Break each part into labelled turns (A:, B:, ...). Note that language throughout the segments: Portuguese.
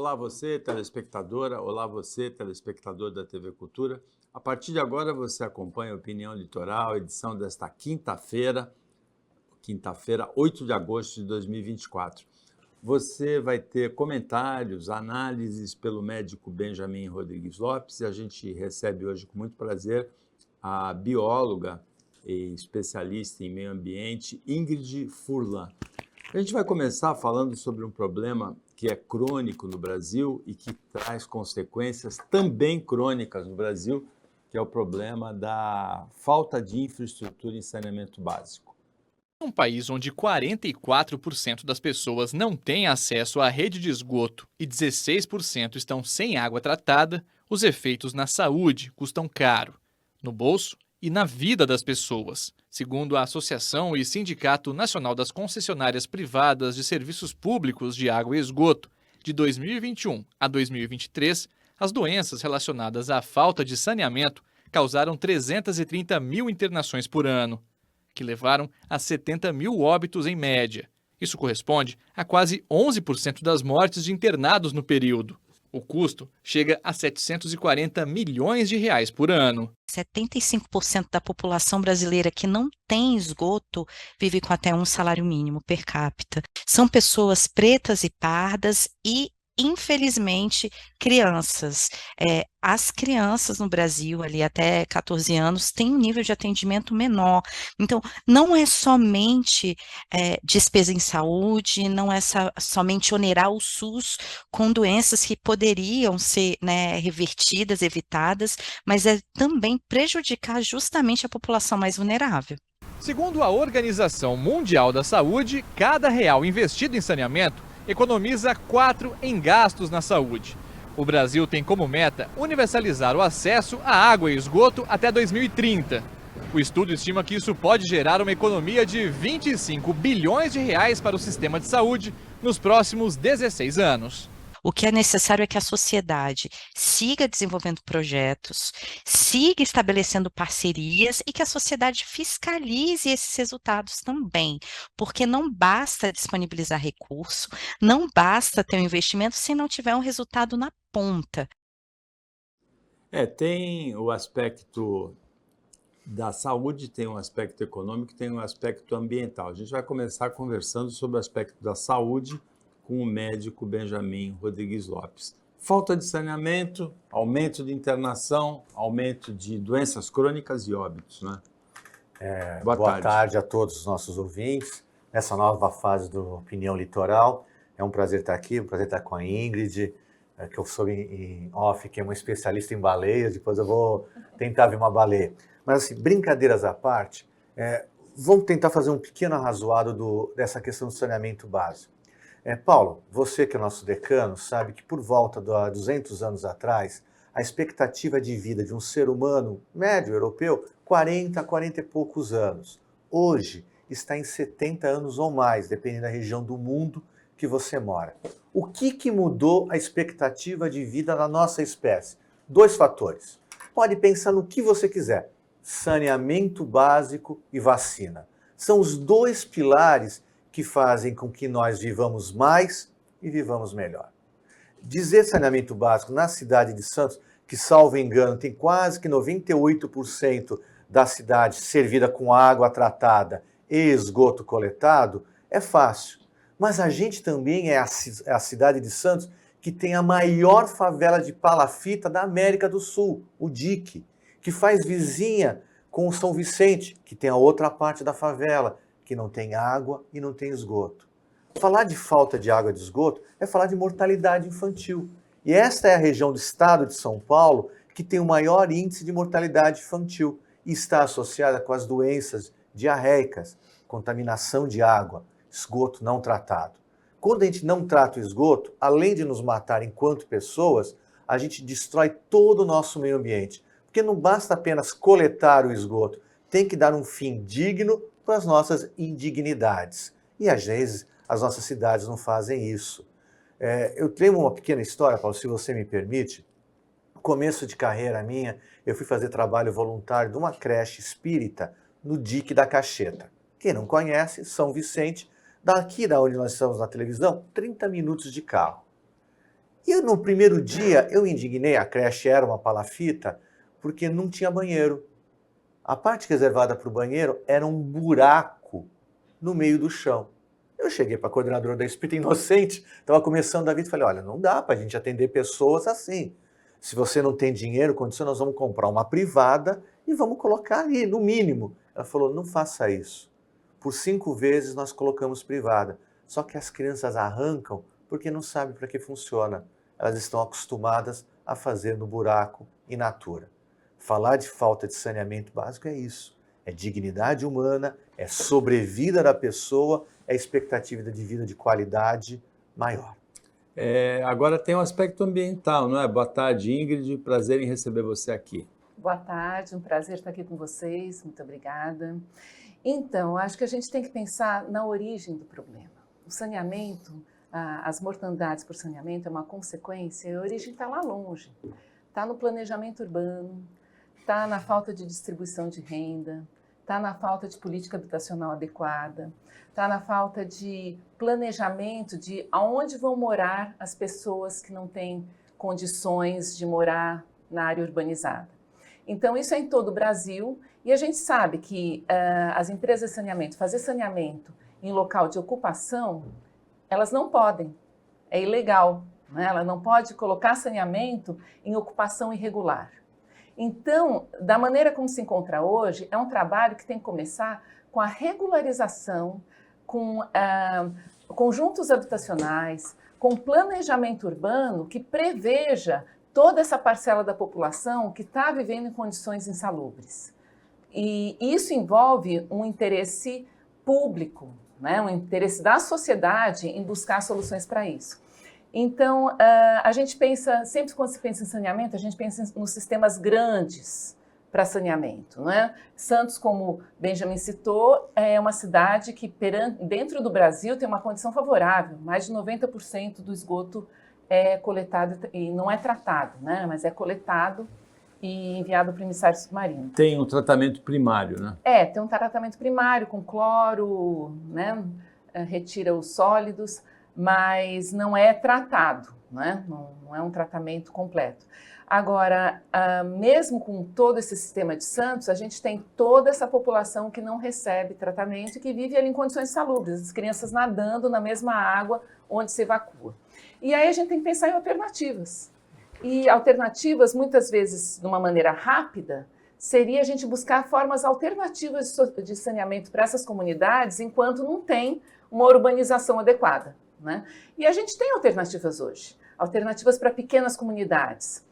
A: Olá você, telespectadora, olá você, telespectador da TV Cultura. A partir de agora você acompanha a Opinião Litoral, edição desta quinta-feira, 8 de agosto de 2024. Você vai ter comentários, análises pelo médico Benjamin Rodrigues Lopes, e a gente recebe hoje com muito prazer a bióloga e especialista em meio ambiente Ingrid Furlan. A gente vai começar falando sobre um problema que é crônico no Brasil e que traz consequências também crônicas no Brasil, que é o problema da falta de infraestrutura em saneamento básico.
B: Um país onde 44% das pessoas não têm acesso à rede de esgoto e 16% estão sem água tratada, os efeitos na saúde custam caro, no bolso e na vida das pessoas. Segundo a Associação e Sindicato Nacional das Concessionárias Privadas de Serviços Públicos de Água e Esgoto, de 2021 a 2023, as doenças relacionadas à falta de saneamento causaram 330 mil internações por ano, que levaram a 70 mil óbitos em média. Isso corresponde a quase 11% das mortes de internados no período. O custo chega a 740 milhões de reais por ano.
C: 75% da população brasileira que não tem esgoto vive com até um salário mínimo per capita. São pessoas pretas e pardas e, infelizmente, crianças. As crianças no Brasil, ali até 14 anos, têm um nível de atendimento menor. Então, não é somente despesa em saúde, não é somente onerar o SUS com doenças que poderiam ser, revertidas, evitadas, mas é também prejudicar justamente a população mais vulnerável.
B: Segundo a Organização Mundial da Saúde, cada real investido em saneamento economiza 4 em gastos na saúde. O Brasil tem como meta universalizar o acesso à água e esgoto até 2030. O estudo estima que isso pode gerar uma economia de 25 bilhões de reais para o sistema de saúde nos próximos 16 anos.
C: O que é necessário é que a sociedade siga desenvolvendo projetos, siga estabelecendo parcerias e que a sociedade fiscalize esses resultados também, porque não basta disponibilizar recurso, não basta ter um investimento se não tiver um resultado na ponta.
A: Tem o aspecto da saúde, tem um aspecto econômico, tem um aspecto ambiental. A gente vai começar conversando sobre o aspecto da saúde com o médico Benjamin Rodrigues Lopes. Falta de saneamento, aumento de internação, aumento de doenças crônicas e óbitos, né?
D: Boa tarde a todos os nossos ouvintes. Nessa nova fase do Opinião Litoral, é um prazer estar aqui, um prazer estar com a Ingrid, que eu sou em off, que é uma especialista em baleias, depois eu vou tentar ver uma baleia. Mas assim, brincadeiras à parte, vamos tentar fazer um pequeno arrazoado dessa questão do saneamento básico. Paulo, você que é nosso decano, sabe que por volta de 200 anos atrás, a expectativa de vida de um ser humano médio europeu, 40 e poucos anos. Hoje está em 70 anos ou mais, dependendo da região do mundo que você mora. O que mudou a expectativa de vida da nossa espécie? 2 fatores. Pode pensar no que você quiser. Saneamento básico e vacina. São os 2 pilares que fazem com que nós vivamos mais e vivamos melhor. Dizer saneamento básico na cidade de Santos, que salvo engano tem quase que 98% da cidade servida com água tratada e esgoto coletado, é fácil. Mas a gente também é a cidade de Santos que tem a maior favela de palafita da América do Sul, o Dique, que faz vizinha com o São Vicente, que tem a outra parte da favela, que não tem água e não tem esgoto. Falar de falta de água e de esgoto é falar de mortalidade infantil. E esta é a região do estado de São Paulo que tem o maior índice de mortalidade infantil e está associada com as doenças diarreicas, contaminação de água, esgoto não tratado. Quando a gente não trata o esgoto, além de nos matar enquanto pessoas, a gente destrói todo o nosso meio ambiente. Porque não basta apenas coletar o esgoto, tem que dar um fim digno para as nossas indignidades. E às vezes as nossas cidades não fazem isso. Eu tenho uma pequena história, Paulo, se você me permite. No começo de carreira minha, eu fui fazer trabalho voluntário de uma creche espírita no Dique da Cacheta. Quem não conhece, São Vicente, daqui da onde nós estamos na televisão, 30 minutos de carro. E E no primeiro dia eu indignei, a creche era uma palafita, porque não tinha banheiro. A parte reservada para o banheiro era um buraco no meio do chão. Eu cheguei para a coordenadora da Espírita inocente, estava começando a vida e falei, olha, não dá para a gente atender pessoas assim. Se você não tem dinheiro, condição, nós vamos comprar uma privada e vamos colocar ali, no mínimo. Ela falou, não faça isso. Por 5 vezes nós colocamos privada. Só que as crianças arrancam porque não sabem para que funciona. Elas estão acostumadas a fazer no buraco in natura. Falar de falta de saneamento básico é isso. É dignidade humana, é sobrevida da pessoa, é expectativa de vida de qualidade maior.
A: Agora tem um aspecto ambiental, não é? Boa tarde, Ingrid. Prazer em receber você aqui.
E: Boa tarde, um prazer estar aqui com vocês. Muito obrigada. Então, acho que a gente tem que pensar na origem do problema. O saneamento, as mortandades por saneamento é uma consequência, a origem está lá longe. Está no planejamento urbano, está na falta de distribuição de renda, está na falta de política habitacional adequada, está na falta de planejamento de aonde vão morar as pessoas que não têm condições de morar na área urbanizada. Então, isso é em todo o Brasil e a gente sabe que as empresas de saneamento, fazer saneamento em local de ocupação, elas não podem, é ilegal, né? Ela não pode colocar saneamento em ocupação irregular. Então, da maneira como se encontra hoje, é um trabalho que tem que começar com a regularização, com conjuntos habitacionais, com planejamento urbano que preveja toda essa parcela da população que está vivendo em condições insalubres. E isso envolve um interesse público, né? Um interesse da sociedade em buscar soluções para isso. Então, a gente pensa, sempre quando se pensa em saneamento, a gente pensa nos sistemas grandes para saneamento, não é? Santos, como Benjamin citou, é uma cidade que dentro do Brasil tem uma condição favorável, mais de 90% do esgoto é coletado e não é tratado, né? Mas é coletado e enviado para o emissário submarino.
A: Tem um tratamento primário, né?
E: Tem um tratamento primário com cloro, né? Retira os sólidos, mas não é tratado, né? Não é um tratamento completo. Agora, mesmo com todo esse sistema de Santos, a gente tem toda essa população que não recebe tratamento e que vive ali em condições insalubres, as crianças nadando na mesma água onde se evacua. E aí a gente tem que pensar em alternativas. E alternativas, muitas vezes, de uma maneira rápida, seria a gente buscar formas alternativas de saneamento para essas comunidades enquanto não tem uma urbanização adequada, né? E a gente tem alternativas hoje. Alternativas para pequenas comunidades.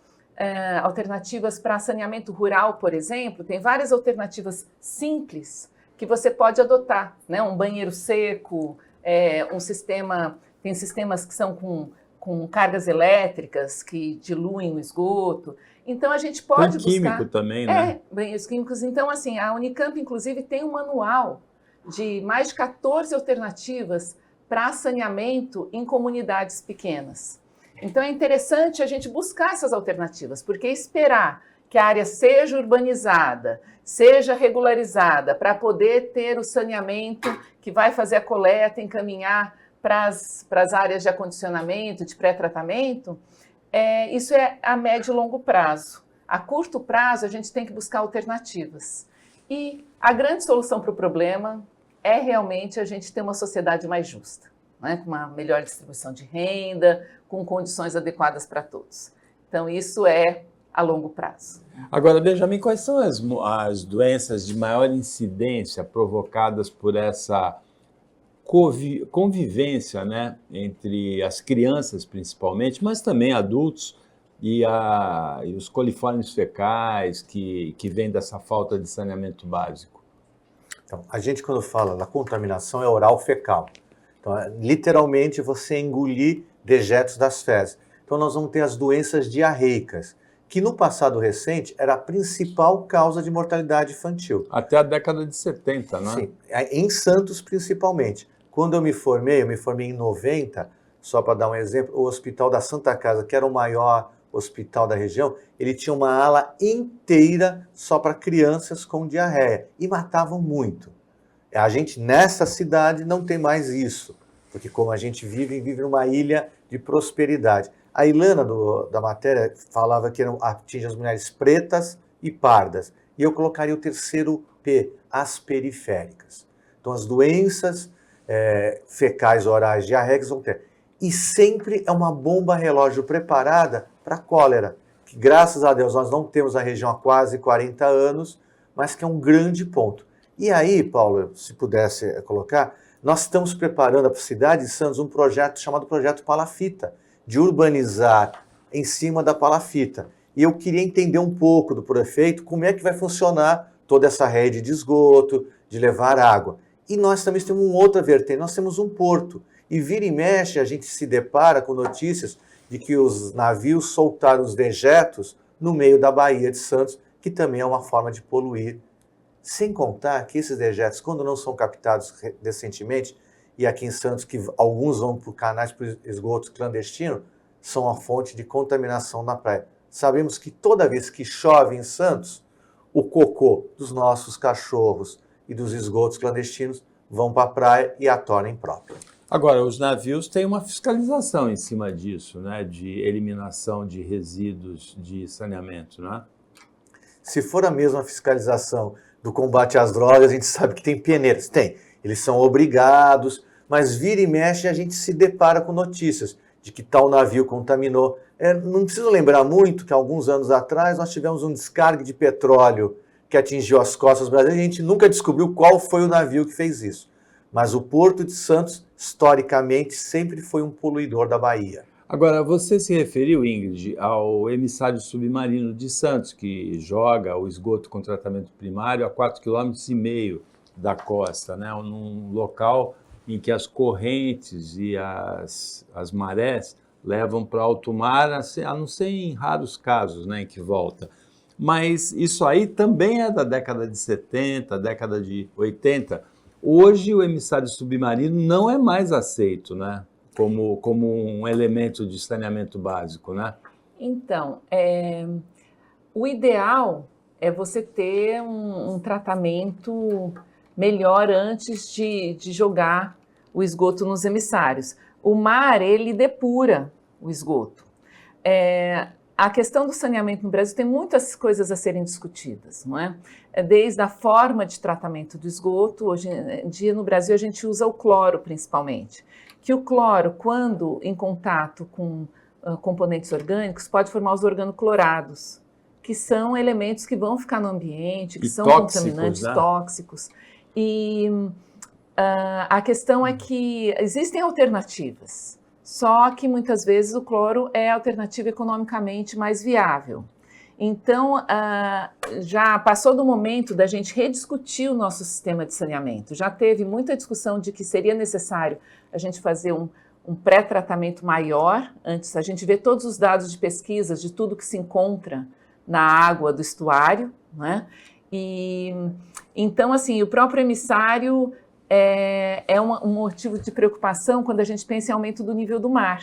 E: Alternativas para saneamento rural, por exemplo. Tem várias alternativas simples que você pode adotar, né? Um banheiro seco, um sistema... Tem sistemas que são com cargas elétricas que diluem o esgoto. Então, a gente pode buscar...
A: químico também, né?
E: Banheiros químicos. Então, assim, a Unicamp, inclusive, tem um manual de mais de 14 alternativas para saneamento em comunidades pequenas. Então, é interessante a gente buscar essas alternativas, porque esperar que a área seja urbanizada, seja regularizada, para poder ter o saneamento que vai fazer a coleta, encaminhar para as áreas de acondicionamento, de pré-tratamento, isso é a médio e longo prazo. A curto prazo, a gente tem que buscar alternativas. E a grande solução para o problema é realmente a gente ter uma sociedade mais justa, né? Com uma melhor distribuição de renda, com condições adequadas para todos. Então, isso é a longo prazo.
A: Agora, Benjamin, quais são as doenças de maior incidência provocadas por essa convivência, né, entre as crianças, principalmente, mas também adultos e os coliformes fecais que vêm dessa falta de saneamento básico?
D: Então, a gente, quando fala da contaminação, é oral fecal. Então, literalmente, você engolir dejetos das fezes. Então, nós vamos ter as doenças diarreicas, que no passado recente era a principal causa de mortalidade infantil.
A: Até a década de 70, não é?
D: Sim, em Santos principalmente. Quando eu me formei em 90, só para dar um exemplo, o Hospital da Santa Casa, que era o maior hospital da região, ele tinha uma ala inteira só para crianças com diarreia e matavam muito. A gente, nessa cidade, não tem mais isso, porque como a gente vive numa ilha de prosperidade. A Ilana da matéria falava que atinge as mulheres pretas e pardas. E eu colocaria o terceiro P, as periféricas. Então, as doenças fecais orais diarreicas vão ter. E sempre é uma bomba relógio preparada para cólera, que graças a Deus nós não temos na região há quase 40 anos, mas que é um grande ponto. E aí, Paulo, se pudesse colocar, nós estamos preparando para a cidade de Santos um projeto chamado Projeto Palafita, de urbanizar em cima da palafita. E eu queria entender um pouco do prefeito como é que vai funcionar toda essa rede de esgoto, de levar água. E nós também temos uma outra vertente, nós temos um porto. E vira e mexe a gente se depara com notícias de que os navios soltaram os dejetos no meio da Baía de Santos, que também é uma forma de poluir. Sem contar que esses dejetos, quando não são captados decentemente, e aqui em Santos, que alguns vão por canais, por esgotos clandestinos, são a fonte de contaminação na praia. Sabemos que toda vez que chove em Santos, o cocô dos nossos cachorros e dos esgotos clandestinos vão para a praia e a tornam imprópria.
A: Agora, os navios têm uma fiscalização em cima disso, né, de eliminação de resíduos de saneamento, né?
D: Se for a mesma fiscalização do combate às drogas, a gente sabe que tem peneiras. Tem. Eles são obrigados, mas vira e mexe a gente se depara com notícias de que tal navio contaminou. Não preciso lembrar muito que alguns anos atrás nós tivemos um descargue de petróleo que atingiu as costas brasileiras e a gente nunca descobriu qual foi o navio que fez isso. Mas o Porto de Santos, historicamente, sempre foi um poluidor da Bahia.
A: Agora, você se referiu, Ingrid, ao emissário submarino de Santos, que joga o esgoto com tratamento primário a 4,5 km da costa, né? Num local em que as correntes e as marés levam para alto mar, a não ser em raros casos, né, em que volta. Mas isso aí também é da década de 70, década de 80. Hoje o emissário submarino não é mais aceito, né, como um elemento de saneamento básico, né?
E: Então, o ideal é você ter um tratamento melhor antes de jogar o esgoto nos emissários. O mar, ele depura o esgoto. A questão do saneamento no Brasil tem muitas coisas a serem discutidas, não é? Desde a forma de tratamento do esgoto, hoje em dia no Brasil a gente usa o cloro principalmente, que o cloro, quando em contato com componentes orgânicos, pode formar os organoclorados, que são elementos que vão ficar no ambiente, que são contaminantes, né? Tóxicos. E a questão é que existem alternativas, só que muitas vezes o cloro é a alternativa economicamente mais viável. Então, já passou do momento da gente rediscutir o nosso sistema de saneamento. Já teve muita discussão de que seria necessário a gente fazer um pré-tratamento maior. Antes, a gente vê todos os dados de pesquisas de tudo que se encontra na água do estuário, né? E então, assim, o próprio emissário é um motivo de preocupação quando a gente pensa em aumento do nível do mar.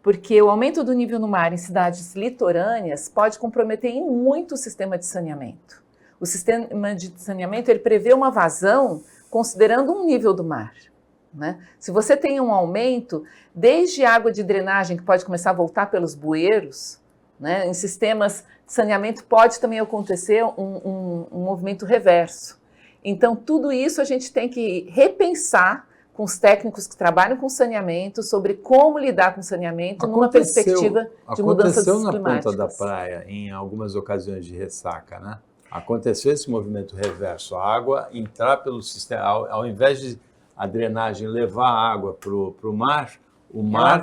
E: Porque o aumento do nível do mar em cidades litorâneas pode comprometer em muito o sistema de saneamento. O sistema de saneamento, ele prevê uma vazão considerando um nível do mar, né? Se você tem um aumento, desde água de drenagem que pode começar a voltar pelos bueiros, né? Em sistemas de saneamento pode também acontecer um movimento reverso. Então, tudo isso a gente tem que repensar com os técnicos que trabalham com saneamento sobre como lidar com saneamento numa perspectiva de mudanças climáticas.
A: Aconteceu na ponta da praia, em algumas ocasiões de ressaca, né? Aconteceu esse movimento reverso, a água entrar pelo sistema, ao invés de a drenagem levar a água para o mar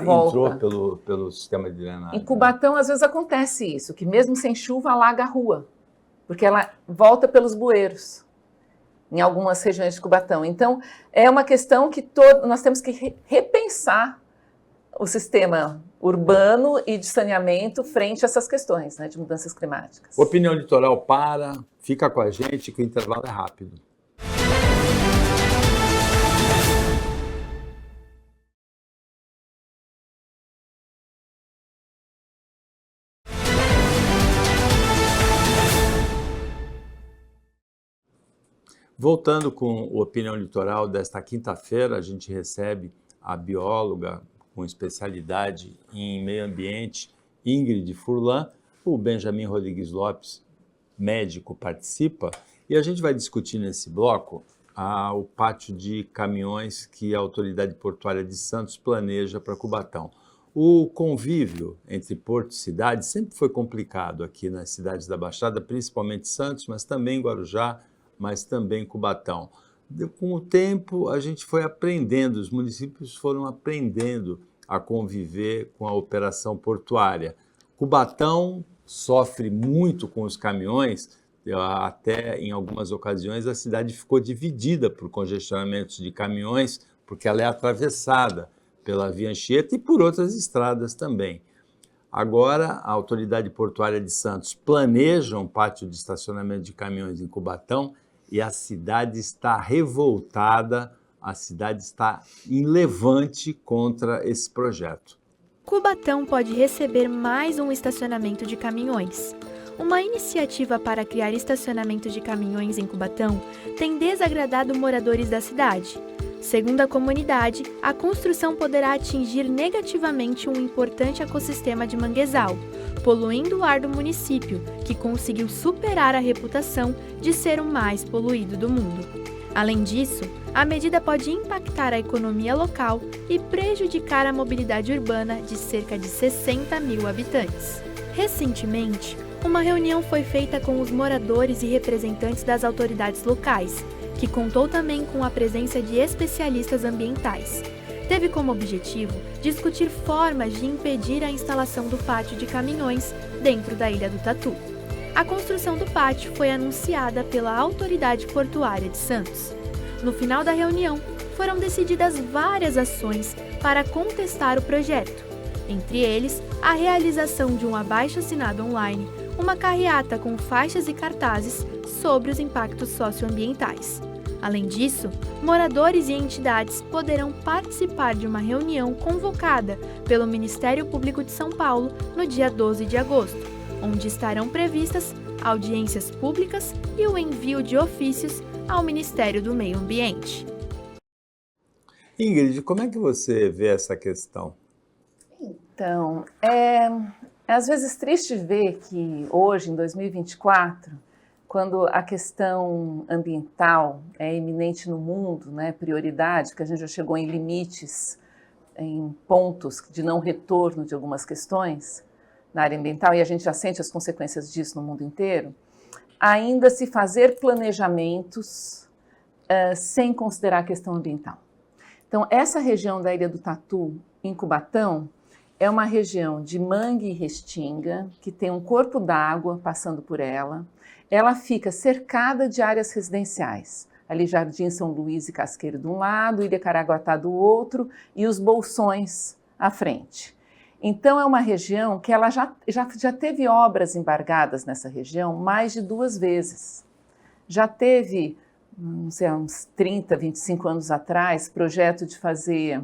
A: entrou pelo sistema de drenagem.
E: Em Cubatão, às vezes acontece isso, que mesmo sem chuva, alaga a rua, porque ela volta pelos bueiros, em algumas regiões de Cubatão. Então, é uma questão que nós temos que repensar o sistema urbano e de saneamento frente a essas questões, né, de mudanças climáticas.
A: Opinião Litoral fica com a gente, que o intervalo é rápido. Voltando com o Opinião Litoral desta quinta-feira, a gente recebe a bióloga, com especialidade em meio ambiente, Ingrid Furlan. O Benjamin Rodrigues Lopes, médico, participa. E a gente vai discutir nesse bloco o pátio de caminhões que a Autoridade Portuária de Santos planeja para Cubatão. O convívio entre porto e cidade sempre foi complicado aqui nas cidades da Baixada, principalmente Santos, mas também Guarujá, mas também Cubatão. Com o tempo, a gente foi aprendendo, os municípios foram aprendendo a conviver com a operação portuária. Cubatão sofre muito com os caminhões, até em algumas ocasiões a cidade ficou dividida por congestionamentos de caminhões, porque ela é atravessada pela Via Anchieta e por outras estradas também. Agora, a Autoridade Portuária de Santos planeja um pátio de estacionamento de caminhões em Cubatão e a cidade está revoltada, a cidade está em levante contra esse projeto.
F: Cubatão pode receber mais um estacionamento de caminhões. Uma iniciativa para criar estacionamentos de caminhões em Cubatão tem desagradado moradores da cidade. Segundo a comunidade, a construção poderá atingir negativamente um importante ecossistema de manguezal, poluindo o ar do município, que conseguiu superar a reputação de ser o mais poluído do mundo. Além disso, a medida pode impactar a economia local e prejudicar a mobilidade urbana de cerca de 60 mil habitantes. Recentemente, uma reunião foi feita com os moradores e representantes das autoridades locais, que contou também com a presença de especialistas ambientais. Teve como objetivo discutir formas de impedir a instalação do pátio de caminhões dentro da Ilha do Tatu. A construção do pátio foi anunciada pela Autoridade Portuária de Santos. No final da reunião, foram decididas várias ações para contestar o projeto. Entre eles, a realização de um abaixo-assinado online, uma carreata com faixas e cartazes sobre os impactos socioambientais. Além disso, moradores e entidades poderão participar de uma reunião convocada pelo Ministério Público de São Paulo no dia 12 de agosto, onde estarão previstas audiências públicas e o envio de ofícios ao Ministério do Meio Ambiente.
A: Ingrid, como é que você vê essa questão?
E: Então, é às vezes triste ver que hoje, em 2024, quando a questão ambiental é eminente no mundo, né, prioridade, que a gente já chegou em limites, em pontos de não retorno de algumas questões na área ambiental, e a gente já sente as consequências disso no mundo inteiro, ainda se fazer planejamentos sem considerar a questão ambiental. Então, essa região da Ilha do Tatu, em Cubatão, é uma região de mangue e restinga, que tem um corpo d'água passando por ela. Ela fica cercada de áreas residenciais. Ali Jardim São Luís e Casqueiro de um lado, Ilha Caraguatá do outro e os Bolsões à frente. Então é uma região que ela já teve obras embargadas nessa região mais de 2 vezes. Já teve, não sei, uns 30, 25 anos atrás, projeto de fazer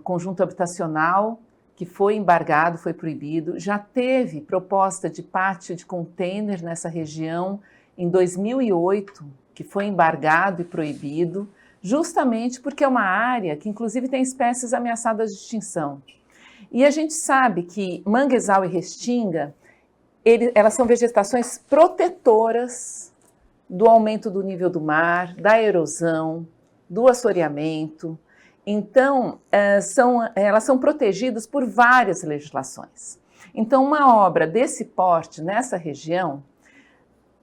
E: conjunto habitacional, que foi embargado, foi proibido. Já teve proposta de pátio de container nessa região em 2008, que foi embargado e proibido, justamente porque é uma área que inclusive tem espécies ameaçadas de extinção. E a gente sabe que manguezal e restinga, elas são vegetações protetoras do aumento do nível do mar, da erosão, do assoreamento. Então, elas são protegidas por várias legislações. Então, uma obra desse porte, nessa região,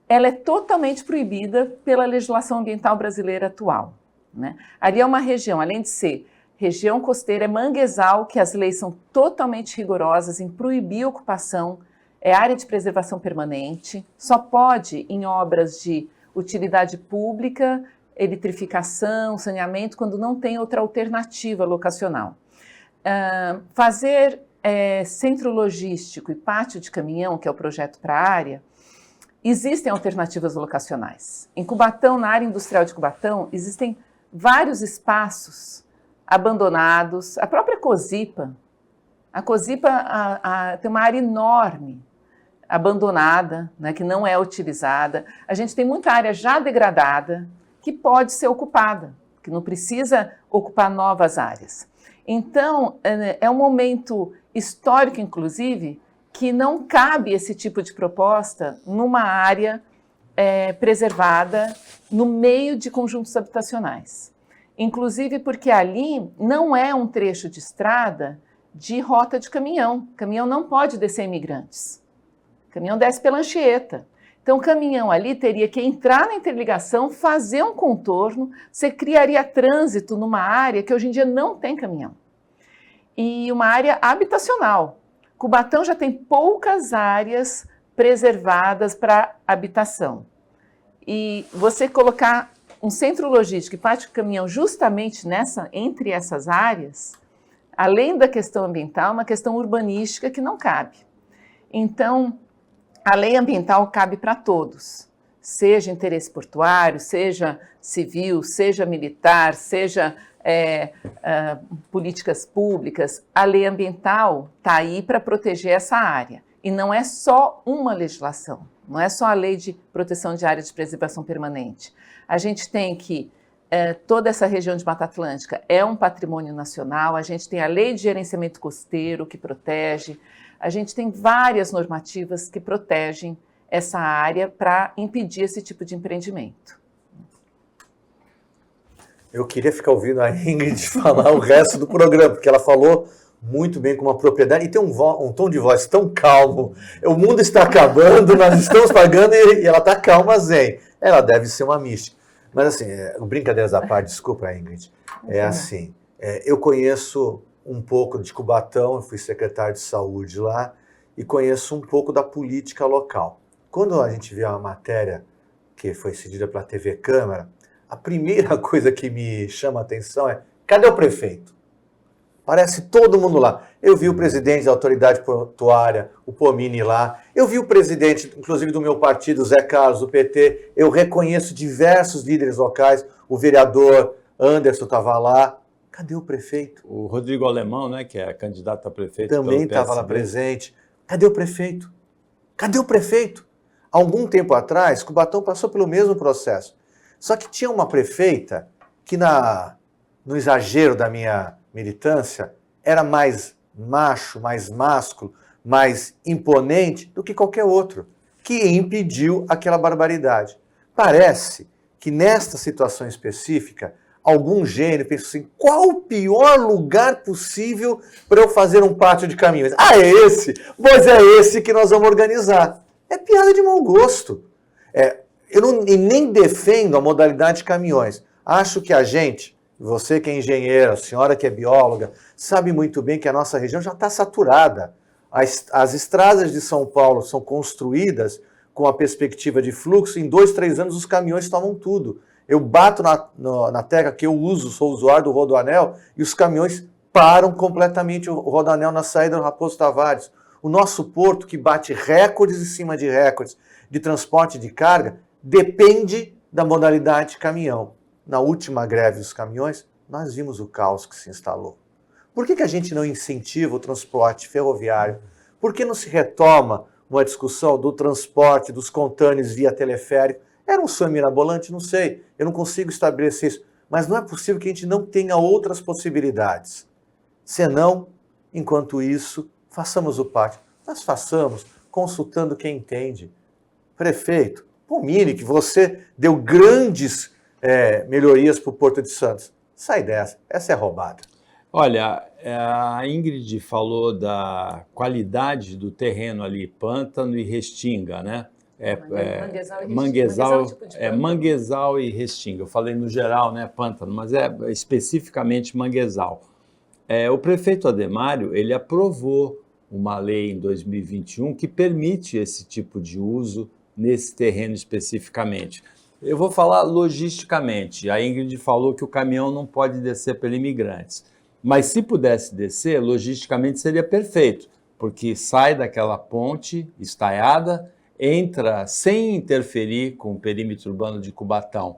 E: ela é totalmente proibida pela legislação ambiental brasileira atual, né? Ali é uma região, além de ser região costeira, é manguezal, que as leis são totalmente rigorosas em proibir a ocupação, é área de preservação permanente, só pode em obras de utilidade pública, eletrificação, saneamento, quando não tem outra alternativa locacional. Fazer centro logístico e pátio de caminhão, que é o projeto para a área, existem alternativas locacionais. Em Cubatão, na área industrial de Cubatão, existem vários espaços abandonados. A própria Cosipa, tem uma área enorme abandonada, né, que não é utilizada. A gente tem muita área já degradada, que pode ser ocupada, que não precisa ocupar novas áreas. Então, é um momento histórico, inclusive, que não cabe esse tipo de proposta numa área preservada no meio de conjuntos habitacionais. Inclusive porque ali não é um trecho de estrada de rota de caminhão. O caminhão não pode descer imigrantes. O caminhão desce pela Anchieta. Então o caminhão ali teria que entrar na interligação, fazer um contorno, você criaria trânsito numa área que hoje em dia não tem caminhão. E uma área habitacional. Cubatão já tem poucas áreas preservadas para habitação. E você colocar um centro logístico e parte do caminhão justamente entre essas áreas, além da questão ambiental, uma questão urbanística que não cabe. Então, a lei ambiental cabe para todos, seja interesse portuário, seja civil, seja militar, seja políticas públicas. A lei ambiental está aí para proteger essa área. E não é só uma legislação, não é só a lei de proteção de áreas de preservação permanente. A gente tem que toda essa região de Mata Atlântica é um patrimônio nacional, a gente tem a lei de gerenciamento costeiro que protege, a gente tem várias normativas que protegem essa área para impedir esse tipo de empreendimento.
D: Eu queria ficar ouvindo a Ingrid falar o resto do programa, porque ela falou muito bem com uma propriedade e tem um tom de voz tão calmo. O mundo está acabando, nós estamos pagando e ela está calma, zen. Ela deve ser uma mística. Mas assim, brincadeiras à parte, desculpa, Ingrid. É assim, eu conheço um pouco de Cubatão, eu fui secretário de saúde lá e conheço um pouco da política local. Quando a gente vê uma matéria que foi cedida pela TV Câmara, a primeira coisa que me chama a atenção é: cadê o prefeito? Parece todo mundo lá. Eu vi o presidente da autoridade portuária, o Pomini lá. Eu vi o presidente, inclusive do meu partido, Zé Carlos, do PT. Eu reconheço diversos líderes locais. O vereador Anderson estava lá. Cadê o prefeito?
A: O Rodrigo Alemão, né, que é candidato a prefeito.
D: Também estava lá presente. Cadê o prefeito? Cadê o prefeito? Há algum tempo atrás, Cubatão passou pelo mesmo processo. Só que tinha uma prefeita que, no exagero da minha militância, era mais macho, mais másculo, mais imponente do que qualquer outro, que impediu aquela barbaridade. Parece que nesta situação específica, algum gênio pensou assim: qual o pior lugar possível para eu fazer um pátio de caminhões? Ah, é esse? Pois é esse que nós vamos organizar. É piada de mau gosto. Eu nem defendo a modalidade de caminhões. Acho que a gente, você que é engenheira, a senhora que é bióloga, sabe muito bem que a nossa região já está saturada. As estradas de São Paulo são construídas com a perspectiva de fluxo, em 2, 3 anos os caminhões tomam tudo. Eu bato na tecla que eu uso, sou usuário do Rodoanel, e os caminhões param completamente o Rodoanel na saída do Raposo Tavares. O nosso porto, que bate recordes em cima de recordes de transporte de carga, depende da modalidade de caminhão. Na última greve dos caminhões, nós vimos o caos que se instalou. Por que a gente não incentiva o transporte ferroviário? Por que não se retoma uma discussão do transporte dos contêineres via teleférico? Era um sonho mirabolante? Não sei. Eu não consigo estabelecer isso. Mas não é possível que a gente não tenha outras possibilidades. Senão, enquanto isso, façamos o pátio. Nós façamos consultando quem entende. Prefeito, Pomini, que você deu grandes melhorias para o Porto de Santos. Sai dessa, essa é roubada.
A: Olha, a Ingrid falou da qualidade do terreno ali, Pântano e Restinga, né? Manguezal e Restinga. Eu falei no geral, né, Pântano, mas é especificamente Manguezal. O prefeito Ademário, ele aprovou uma lei em 2021 que permite esse tipo de uso nesse terreno especificamente. Eu vou falar logisticamente. A Ingrid falou que o caminhão não pode descer pelos imigrantes. Mas se pudesse descer, logisticamente seria perfeito, porque sai daquela ponte estaiada, entra sem interferir com o perímetro urbano de Cubatão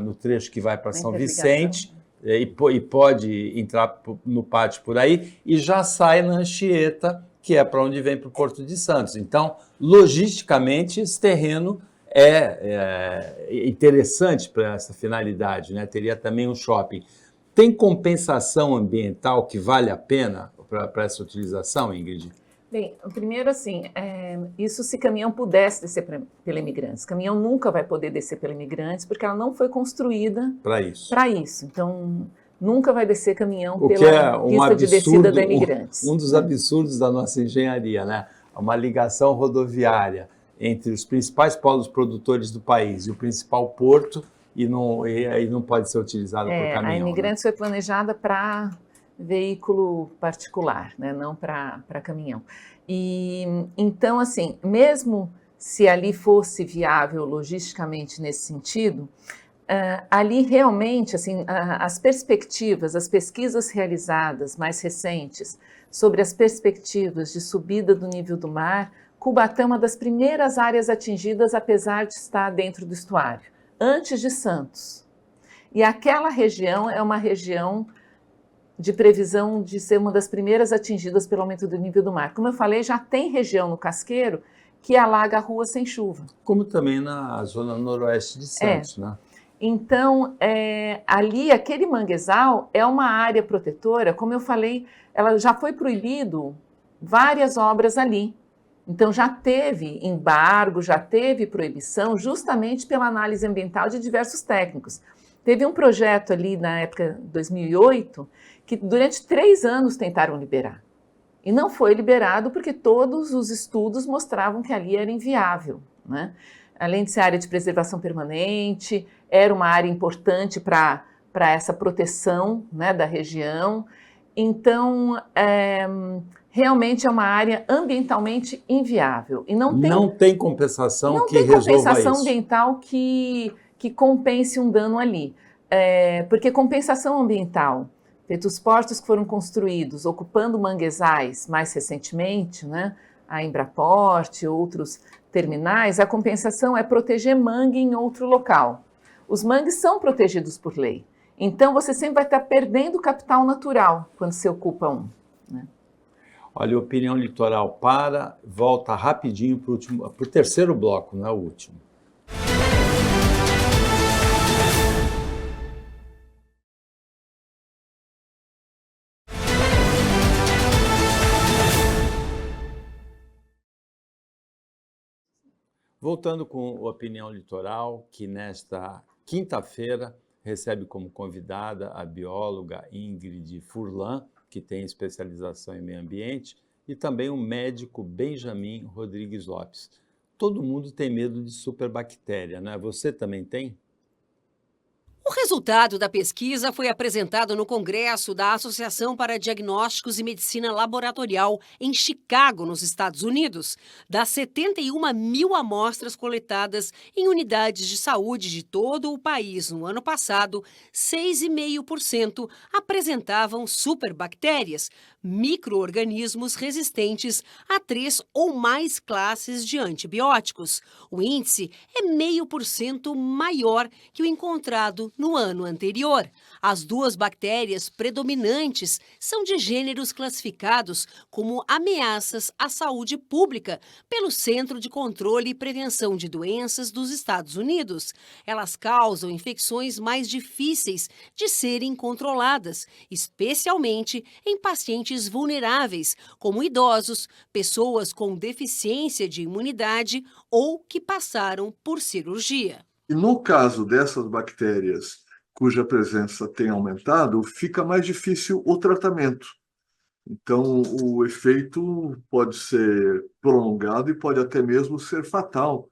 A: no trecho que vai para São Vicente e pode entrar no pátio por aí e já sai na Anchieta, que é para onde vem para o Porto de Santos. Então, logisticamente, esse terreno é interessante para essa finalidade, né? Teria também um shopping. Tem compensação ambiental que vale a pena para essa utilização, Ingrid?
E: Bem, primeiro assim, isso se caminhão pudesse descer pela Imigrantes. Caminhão nunca vai poder descer pela Imigrantes porque ela não foi construída para isso. Então, nunca vai descer caminhão pela pista de descida da Imigrantes.
A: Um dos absurdos da nossa engenharia, né? Uma ligação rodoviária entre os principais polos produtores do país e o principal porto e não pode ser utilizada por caminhão.
E: A Imigrantes foi planejada para veículo particular, né? Não para caminhão. E então, assim, mesmo se ali fosse viável logisticamente nesse sentido, ali realmente, assim, as perspectivas, as pesquisas realizadas mais recentes sobre as perspectivas de subida do nível do mar, Cubatão é uma das primeiras áreas atingidas, apesar de estar dentro do estuário, antes de Santos. E aquela região é uma região de previsão de ser uma das primeiras atingidas pelo aumento do nível do mar. Como eu falei, já tem região no Casqueiro que alaga a rua sem chuva.
A: Como também na zona noroeste de Santos, né?
E: Então, ali, aquele manguezal é uma área protetora, como eu falei, ela já foi proibido várias obras ali. Então, já teve embargo, já teve proibição, justamente pela análise ambiental de diversos técnicos. Teve um projeto ali na época de 2008, que durante 3 anos tentaram liberar. E não foi liberado porque todos os estudos mostravam que ali era inviável, né? Além de ser área de preservação permanente, era uma área importante para essa proteção, né, da região. Então, realmente é uma área ambientalmente inviável. E não tem
A: compensação que resolva isso. Não tem compensação
E: ambiental que compense um dano ali. Porque compensação ambiental, os portos que foram construídos ocupando manguezais mais recentemente, né, a Embraport, outros terminais, a compensação é proteger mangue em outro local. Os mangues são protegidos por lei. Então, você sempre vai estar perdendo capital natural quando você ocupa um, né?
A: Olha, Opinião Litoral volta rapidinho para o terceiro bloco, não é o último. Voltando com o Opinião Litoral, que nesta quinta-feira recebe como convidada a bióloga Ingrid Furlan, que tem especialização em meio ambiente, e também o médico Benjamin Rodrigues Lopes. Todo mundo tem medo de superbactéria, não é? Você também tem?
G: O resultado da pesquisa foi apresentado no Congresso da Associação para Diagnósticos e Medicina Laboratorial em Chicago, nos Estados Unidos. Das 71 mil amostras coletadas em unidades de saúde de todo o país no ano passado, 6,5% apresentavam superbactérias, micro-organismos resistentes a 3 ou mais classes de antibióticos. O índice é 0,5% maior que o encontrado no ano anterior. As 2 bactérias predominantes são de gêneros classificados como ameaças à saúde pública pelo Centro de Controle e Prevenção de Doenças dos Estados Unidos. Elas causam infecções mais difíceis de serem controladas, especialmente em pacientes vulneráveis, como idosos, pessoas com deficiência de imunidade ou que passaram por cirurgia.
H: E no caso dessas bactérias cuja presença tem aumentado, fica mais difícil o tratamento. Então, o efeito pode ser prolongado e pode até mesmo ser fatal,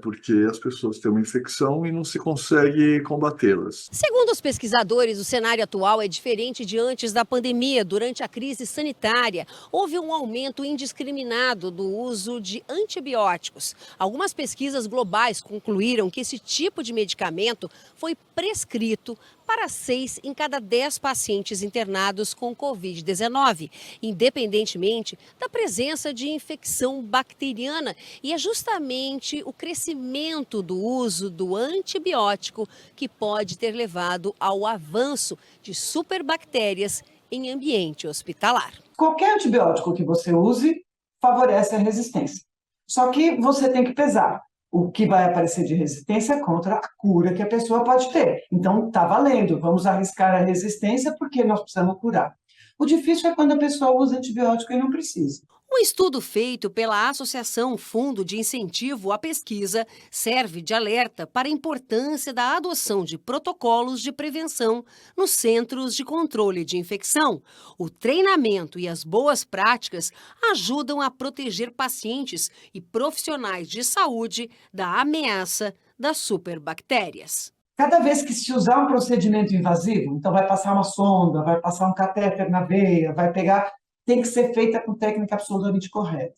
H: porque as pessoas têm uma infecção e não se consegue combatê-las.
G: Segundo os pesquisadores, o cenário atual é diferente de antes da pandemia. Durante a crise sanitária, houve um aumento indiscriminado do uso de antibióticos. Algumas pesquisas globais concluíram que esse tipo de medicamento foi prescrito para 6 em cada 10 pacientes internados com Covid-19, independentemente da presença de infecção bacteriana. E é justamente o crescimento do uso do antibiótico que pode ter levado ao avanço de superbactérias em ambiente hospitalar.
I: Qualquer antibiótico que você use favorece a resistência. Só que você tem que pesar o que vai aparecer de resistência contra a cura que a pessoa pode ter. Então, está valendo, vamos arriscar a resistência porque nós precisamos curar. O difícil é quando a pessoa usa antibiótico e não precisa.
G: Um estudo feito pela Associação Fundo de Incentivo à Pesquisa serve de alerta para a importância da adoção de protocolos de prevenção nos centros de controle de infecção. O treinamento e as boas práticas ajudam a proteger pacientes e profissionais de saúde da ameaça das superbactérias.
I: Cada vez que se usar um procedimento invasivo, então vai passar uma sonda, vai passar um catéter na veia, vai pegar, tem que ser feita com técnica absolutamente correta.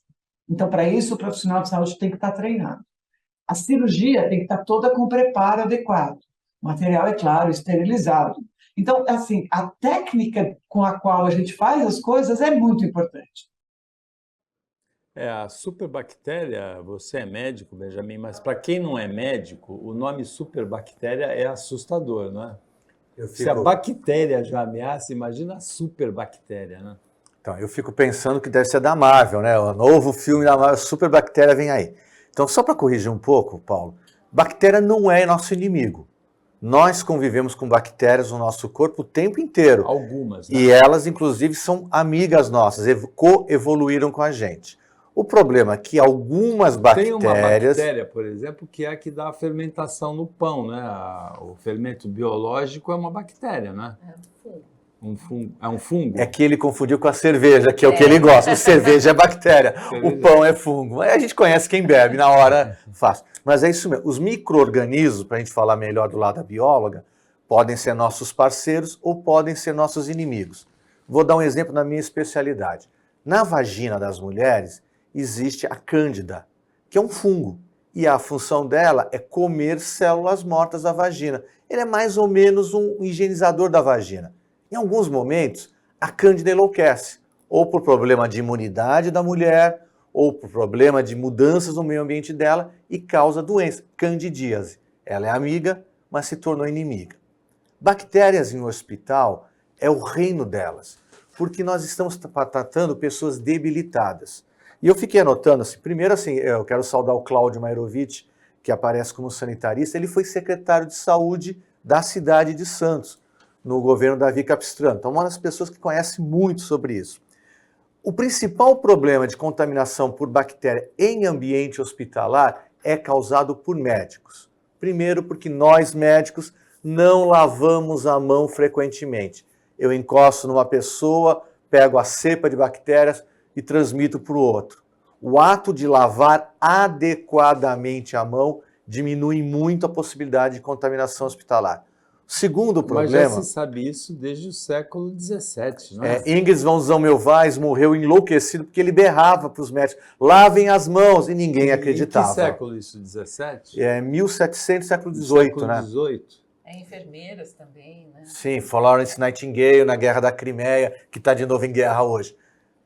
I: Então, para isso, o profissional de saúde tem que estar treinado. A cirurgia tem que estar toda com preparo adequado. O material, é claro, esterilizado. Então, assim, a técnica com a qual a gente faz as coisas é muito importante.
A: A superbactéria, você é médico, Benjamin, mas para quem não é médico, o nome superbactéria é assustador, não é? Se a bactéria já ameaça, imagina a superbactéria, né?
D: Então, eu fico pensando que deve ser da Marvel, né? O novo filme da Marvel, Superbactéria, vem aí. Então, só para corrigir um pouco, Paulo, bactéria não é nosso inimigo. Nós convivemos com bactérias no nosso corpo o tempo inteiro.
A: Algumas, né?
D: E elas, inclusive, são amigas nossas, co-evoluíram com a gente. O problema é que algumas bactérias...
A: Tem uma bactéria, por exemplo, que é a que dá a fermentação no pão, né? O fermento biológico é uma bactéria, né? É um fungo.
D: É que ele confundiu com a cerveja, que é o que ele gosta. Cerveja é bactéria, o pão é fungo. A gente conhece quem bebe, na hora fácil. Mas é isso mesmo. Os micro-organismos, para a gente falar melhor do lado da bióloga, podem ser nossos parceiros ou podem ser nossos inimigos. Vou dar um exemplo na minha especialidade. Na vagina das mulheres existe a cândida, que é um fungo. E a função dela é comer células mortas da vagina. Ele é mais ou menos um higienizador da vagina. Em alguns momentos, a cândida enlouquece, ou por problema de imunidade da mulher, ou por problema de mudanças no meio ambiente dela e causa doença, candidíase. Ela é amiga, mas se tornou inimiga. Bactérias em um hospital é o reino delas, porque nós estamos tratando pessoas debilitadas. E eu fiquei anotando, assim, primeiro assim, eu quero saudar o Cláudio Mairovich, que aparece como sanitarista, ele foi secretário de saúde da cidade de Santos, no governo Davi Capistrano. Então, uma das pessoas que conhece muito sobre isso. O principal problema de contaminação por bactéria em ambiente hospitalar é causado por médicos. Primeiro, porque nós médicos não lavamos a mão frequentemente. Eu encosto numa pessoa, pego a cepa de bactérias e transmito para o outro. O ato de lavar adequadamente a mão diminui muito a possibilidade de contaminação hospitalar. Segundo problema...
A: Mas já se sabe isso desde o século XVII, não é?
D: Ingres von Zammelweis morreu enlouquecido porque ele berrava para os médicos, lavem as mãos, e ninguém acreditava.
A: Em que século isso? 17?
D: 1700, século XVIII, né?
A: Século XVIII.
E: Enfermeiras também, né?
D: Sim, Florence Nightingale na Guerra da Crimeia, que está de novo em guerra hoje.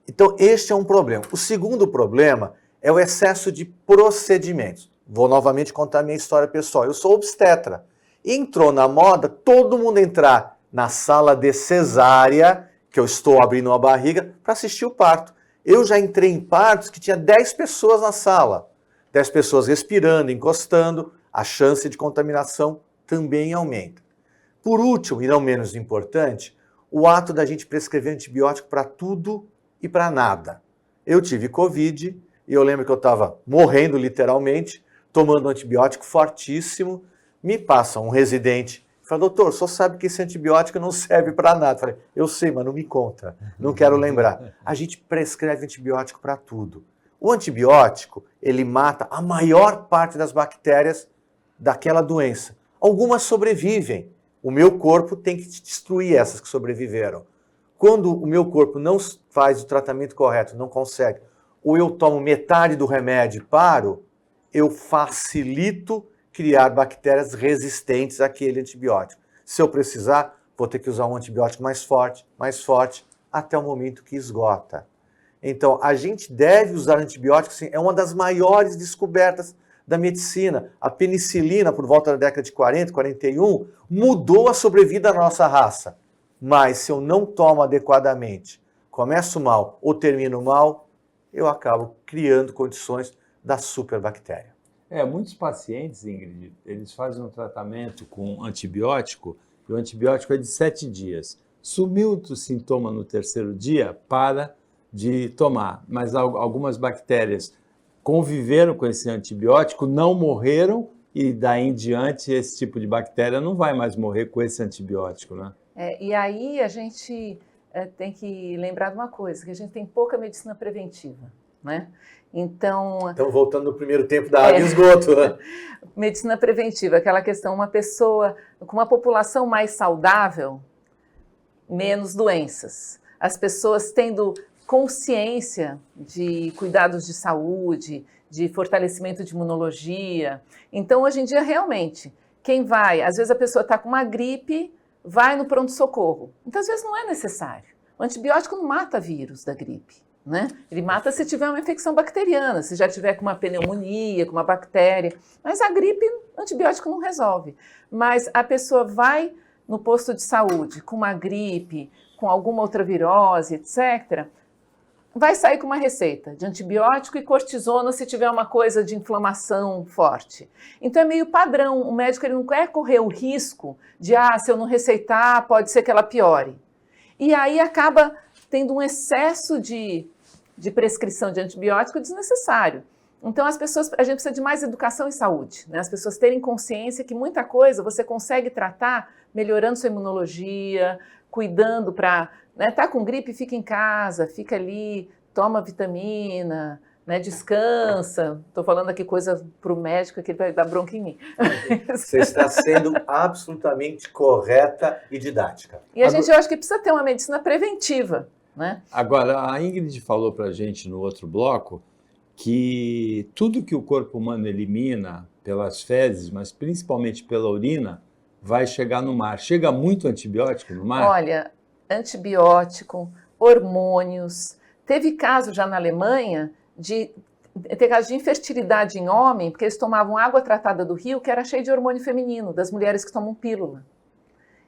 D: Então, este é um problema. O segundo problema é o excesso de procedimentos. Vou novamente contar a minha história pessoal. Eu sou obstetra. Entrou na moda todo mundo entrar na sala de cesárea, que eu estou abrindo uma barriga, para assistir o parto. Eu já entrei em partos que tinha 10 pessoas na sala. 10 pessoas respirando, encostando, a chance de contaminação também aumenta. Por último, e não menos importante, o ato da gente prescrever antibiótico para tudo e para nada. Eu tive Covid e eu lembro que eu estava morrendo literalmente, tomando um antibiótico fortíssimo. Me passa um residente, fala, doutor, o senhor sabe que esse antibiótico não serve para nada. Eu falei, eu sei, mas não me conta, não quero lembrar. A gente prescreve antibiótico para tudo. O antibiótico, ele mata a maior parte das bactérias daquela doença. Algumas sobrevivem. O meu corpo tem que destruir essas que sobreviveram. Quando o meu corpo não faz o tratamento correto, não consegue, ou eu tomo metade do remédio e paro, eu facilito criar bactérias resistentes àquele antibiótico. Se eu precisar, vou ter que usar um antibiótico mais forte, até o momento que esgota. Então, a gente deve usar antibióticos, sim, é uma das maiores descobertas da medicina. A penicilina, por volta da década de 40, 41, mudou a sobrevida da nossa raça. Mas se eu não tomo adequadamente, começo mal ou termino mal, eu acabo criando condições da superbactéria.
A: Muitos pacientes, Ingrid, eles fazem um tratamento com antibiótico, e o antibiótico é de 7 dias. Sumiu o sintoma no 3º dia, para de tomar. Mas algumas bactérias conviveram com esse antibiótico, não morreram, e daí em diante esse tipo de bactéria não vai mais morrer com esse antibiótico, né?
E: E aí a gente tem que lembrar de uma coisa, que a gente tem pouca medicina preventiva, né? Então,
D: voltando no primeiro tempo da água e esgoto, né?
E: Medicina preventiva, aquela questão, uma pessoa com uma população mais saudável, menos doenças. As pessoas tendo consciência de cuidados de saúde, de fortalecimento de imunologia. Então, hoje em dia, realmente, quem vai, às vezes a pessoa está com uma gripe, vai no pronto-socorro. Então, às vezes não é necessário. O antibiótico não mata vírus da gripe, né? Ele mata se tiver uma infecção bacteriana, se já tiver com uma pneumonia, com uma bactéria. Mas a gripe, o antibiótico não resolve. Mas a pessoa vai no posto de saúde com uma gripe, com alguma outra virose, etc., vai sair com uma receita de antibiótico e cortisona se tiver uma coisa de inflamação forte. Então é meio padrão, o médico ele não quer correr o risco de, se eu não receitar, pode ser que ela piore. E aí acaba tendo um excesso de prescrição de antibiótico desnecessário. Então a gente precisa de mais educação em saúde, né? As pessoas terem consciência que muita coisa você consegue tratar melhorando sua imunologia, cuidando para... Tá com gripe, fica em casa, fica ali, toma vitamina, né, descansa. Estou falando aqui coisa para o médico que ele vai dar bronca em mim.
D: Você está sendo absolutamente correta e didática.
E: E eu acho que precisa ter uma medicina preventiva, né?
A: Agora, a Ingrid falou para a gente no outro bloco que tudo que o corpo humano elimina pelas fezes, mas principalmente pela urina, vai chegar no mar. Chega muito antibiótico no mar?
E: Olha, antibiótico, hormônios. Teve caso já na Alemanha de ter caso de infertilidade em homem, porque eles tomavam água tratada do rio que era cheia de hormônio feminino, das mulheres que tomam pílula.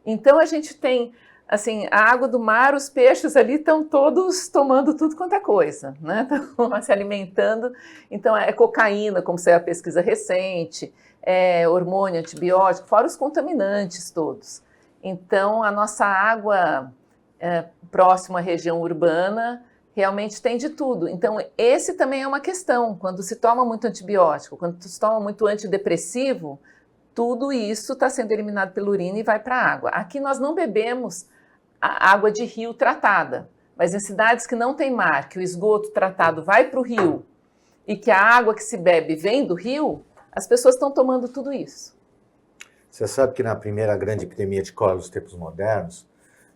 E: Então a gente tem, assim, a água do mar, os peixes ali estão todos tomando tudo quanto é coisa, né? Estão se alimentando. Então é cocaína, como saiu a pesquisa recente, hormônio, antibiótico, fora os contaminantes todos. Então a nossa água próxima à região urbana realmente tem de tudo. Então, esse também é uma questão. Quando se toma muito antibiótico, quando se toma muito antidepressivo, tudo isso está sendo eliminado pela urina e vai para a água. Aqui nós não bebemos a água de rio tratada, mas em cidades que não tem mar, que o esgoto tratado vai para o rio e que a água que se bebe vem do rio, as pessoas estão tomando tudo isso.
D: Você sabe que na primeira grande epidemia de cólera dos tempos modernos,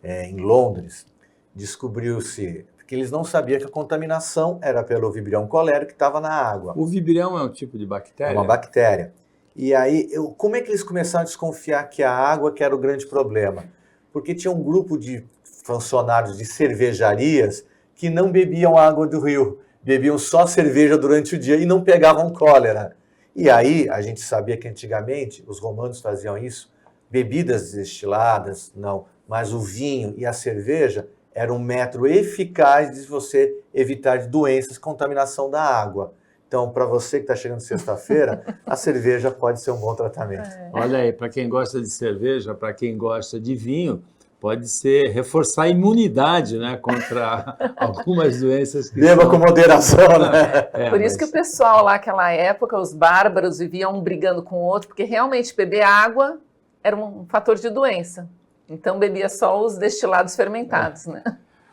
D: em Londres, descobriu-se que eles não sabiam que a contaminação era pelo Vibrio cholerae que estava na água.
A: O Vibrio é um tipo de bactéria?
D: É uma bactéria. E aí, como é que eles começaram a desconfiar que a água que era o grande problema? Porque tinha um grupo de funcionários de cervejarias que não bebiam água do rio, bebiam só cerveja durante o dia e não pegavam cólera. E aí, a gente sabia que antigamente os romanos faziam isso, bebidas destiladas, não, mas o vinho e a cerveja era um método eficaz de você evitar doenças, contaminação da água. Então, para você que está chegando sexta-feira, a cerveja pode ser um bom tratamento.
A: Olha aí, para quem gosta de cerveja, para quem gosta de vinho, pode ser reforçar a imunidade, né, contra algumas doenças.
D: Beba com moderação, né?
E: Por isso que o pessoal lá naquela época, os bárbaros, viviam um brigando com o outro, porque realmente beber água era um fator de doença. Então bebia só os destilados fermentados, né?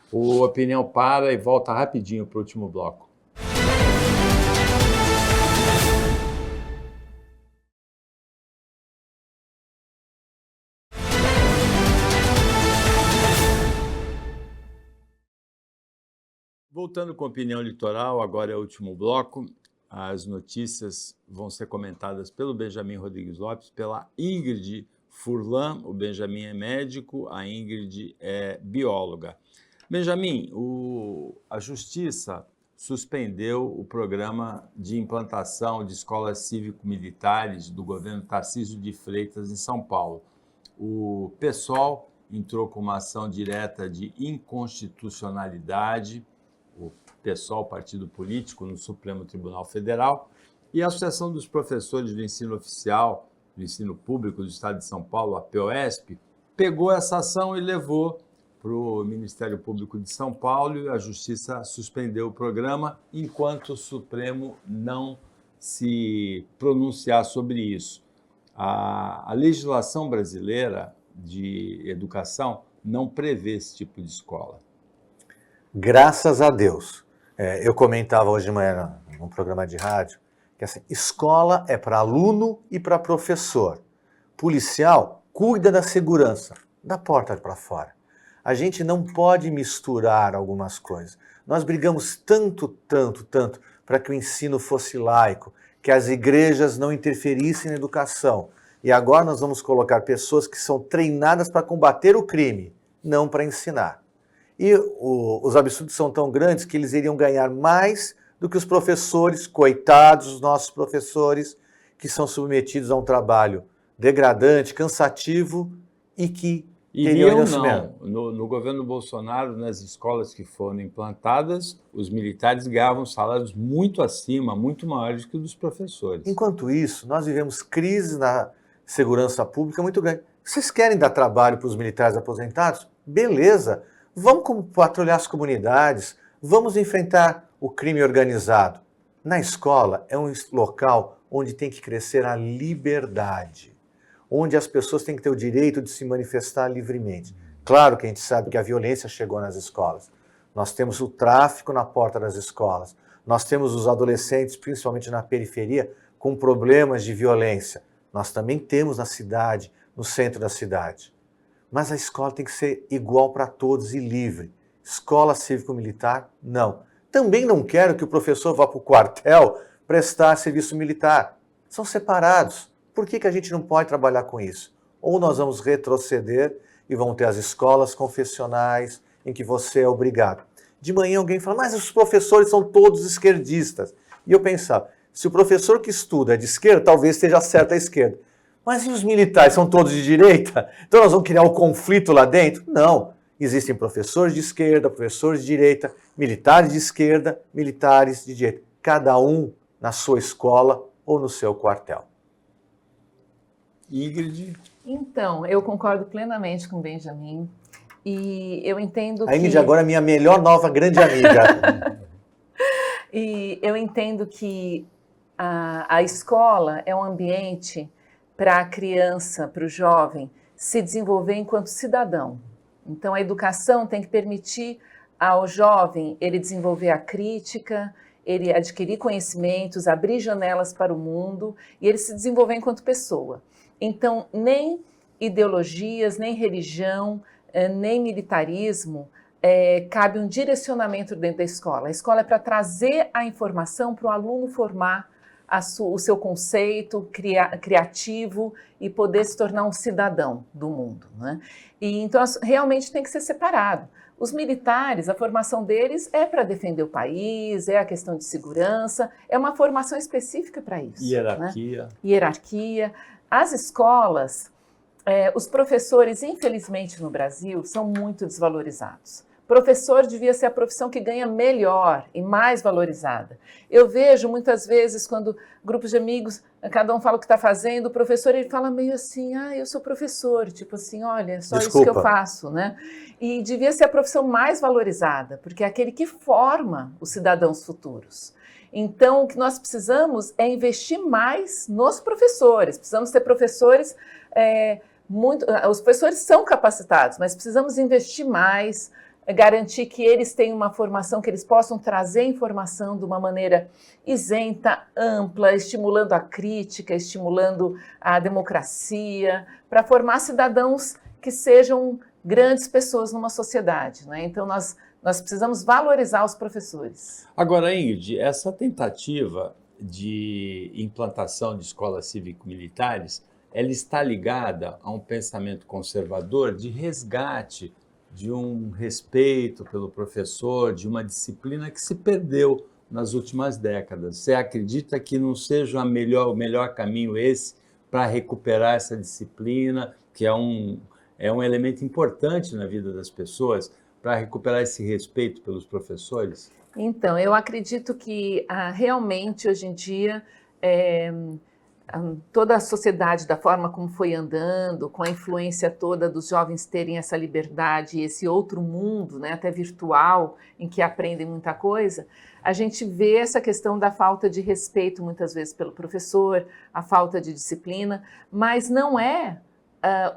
A: O Opinião para e volta rapidinho para o último bloco. Voltando com a Opinião Litoral, agora é o último bloco. As notícias vão ser comentadas pelo Benjamin Rodrigues Lopes, pela Ingrid Furlan. O Benjamin é médico, a Ingrid é bióloga. Benjamin, a Justiça suspendeu o programa de implantação de escolas cívico-militares do governo Tarcísio de Freitas em São Paulo. O PSOL entrou com uma ação direta de inconstitucionalidade, o PSOL, partido político, no Supremo Tribunal Federal, E a Associação dos Professores do Ensino Oficial, do Ensino Público do Estado de São Paulo, a POESP, pegou essa ação e levou para o Ministério Público de São Paulo e a Justiça suspendeu o programa enquanto o Supremo não se pronunciar sobre isso. A legislação brasileira de educação não prevê esse tipo de escola.
D: Graças a Deus. Eu comentava hoje de manhã num programa de rádio que assim, escola é para aluno e para professor. Policial cuida da segurança, da porta para fora. A gente não pode misturar algumas coisas. Nós brigamos tanto para que o ensino fosse laico, que as igrejas não interferissem na educação. E agora nós vamos colocar pessoas que são treinadas para combater o crime, não para ensinar. E os absurdos são tão grandes que eles iriam ganhar mais do que os professores, coitados, os nossos professores, que são submetidos a um trabalho degradante, cansativo e que teriam
A: não. No governo Bolsonaro, nas escolas que foram implantadas, os militares ganhavam salários muito acima, muito maiores que os dos professores.
D: Enquanto isso, nós vivemos crises na segurança pública muito grande. Vocês querem dar trabalho para os militares aposentados? Beleza, vamos patrulhar as comunidades, vamos enfrentar o crime organizado. Na escola é um local onde tem que crescer a liberdade, onde as pessoas têm que ter o direito de se manifestar livremente. Claro que a gente sabe que a violência chegou nas escolas. Nós temos o tráfico na porta das escolas. Nós temos os adolescentes, principalmente na periferia, com problemas de violência. Nós também temos na cidade, no centro da cidade. Mas a escola tem que ser igual para todos e livre. Escola cívico-militar, não. Também não quero que o professor vá para o quartel prestar serviço militar. São separados. Por que a gente não pode trabalhar com isso? Ou nós vamos retroceder e vão ter as escolas confessionais em que você é obrigado. De manhã alguém fala, mas os professores são todos esquerdistas. E eu pensava, se o professor que estuda é de esquerda, talvez esteja certo à esquerda. Mas e os militares são todos de direita? Então nós vamos criar um conflito lá dentro? Não. Existem professores de esquerda, professores de direita, militares de esquerda, militares de direita. Cada um na sua escola ou no seu quartel.
A: Ingrid?
E: Então, eu concordo plenamente com o Benjamin e eu entendo
D: A Ingrid agora é minha melhor nova grande amiga.
E: E eu entendo que a escola é um ambiente para a criança, para o jovem, se desenvolver enquanto cidadão. Então, a educação tem que permitir ao jovem ele desenvolver a crítica, ele adquirir conhecimentos, abrir janelas para o mundo e ele se desenvolver enquanto pessoa. Então, nem ideologias, nem religião, nem militarismo, cabe um direcionamento dentro da escola. A escola é para trazer a informação para o aluno formar o seu conceito criativo e poder se tornar um cidadão do mundo, né? E, então, realmente tem que ser separado. Os militares, a formação deles é para defender o país, é a questão de segurança, é uma formação específica para isso.
A: Hierarquia.
E: Né? Hierarquia. As escolas, os professores, infelizmente no Brasil, são muito desvalorizados. Professor devia ser a profissão que ganha melhor e mais valorizada. Eu vejo muitas vezes quando grupos de amigos, cada um fala o que está fazendo, o professor ele fala meio assim, eu sou professor, tipo assim, olha, é só
D: Desculpa.
E: isso que eu faço, né? E devia ser a profissão mais valorizada, porque é aquele que forma os cidadãos futuros. Então, o que nós precisamos é investir mais nos professores. Precisamos ter professores, os professores são capacitados, mas precisamos investir mais, garantir que eles tenham uma formação, que eles possam trazer informação de uma maneira isenta, ampla, estimulando a crítica, estimulando a democracia, para formar cidadãos que sejam grandes pessoas numa sociedade, né? Então, nós precisamos valorizar os professores.
A: Agora, Ingrid, essa tentativa de implantação de escolas cívico-militares, ela está ligada a um pensamento conservador de resgate de um respeito pelo professor, de uma disciplina que se perdeu nas últimas décadas. Você acredita que não seja o melhor caminho esse para recuperar essa disciplina, que é um elemento importante na vida das pessoas, para recuperar esse respeito pelos professores?
E: Então, eu acredito que realmente hoje em dia toda a sociedade, da forma como foi andando, com a influência toda dos jovens terem essa liberdade e esse outro mundo, né, até virtual, em que aprendem muita coisa, a gente vê essa questão da falta de respeito, muitas vezes, pelo professor, a falta de disciplina, mas não é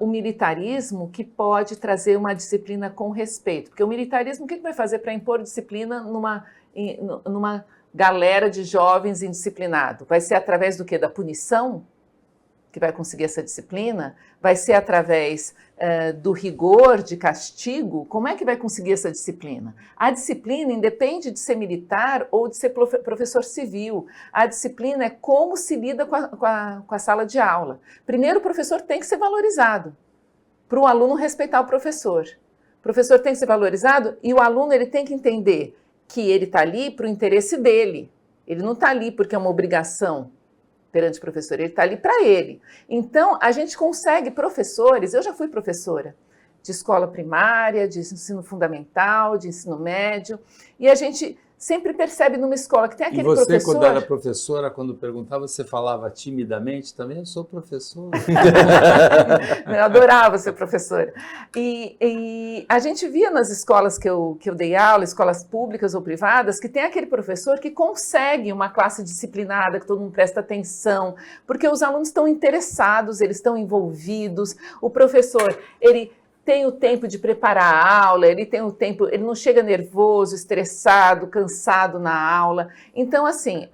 E: o militarismo que pode trazer uma disciplina com respeito. Porque o militarismo, o que vai fazer para impor disciplina numa galera de jovens indisciplinados? Vai ser através do quê? Da punição? Que vai conseguir essa disciplina? Vai ser através do rigor, de castigo? Como é que vai conseguir essa disciplina? A disciplina independe de ser militar ou de ser professor civil. A disciplina é como se lida com a sala de aula. Primeiro, o professor tem que ser valorizado, para o aluno respeitar o professor. O professor tem que ser valorizado e o aluno ele tem que entender que ele está ali para o interesse dele. Ele não está ali porque é uma obrigação perante o professor, ele está ali para ele. Então, a gente consegue professores, eu já fui professora de escola primária, de ensino fundamental, de ensino médio, e a gente sempre percebe numa escola que tem aquele professor...
A: E você, quando era professora, quando perguntava, você falava timidamente também? Eu sou professora.
E: Eu adorava ser professora. E a gente via nas escolas que eu dei aula, escolas públicas ou privadas, que tem aquele professor que consegue uma classe disciplinada, que todo mundo presta atenção, porque os alunos estão interessados, eles estão envolvidos, o professor, ele tem o tempo de preparar a aula, ele tem o tempo, ele não chega nervoso, estressado, cansado na aula. Então, assim,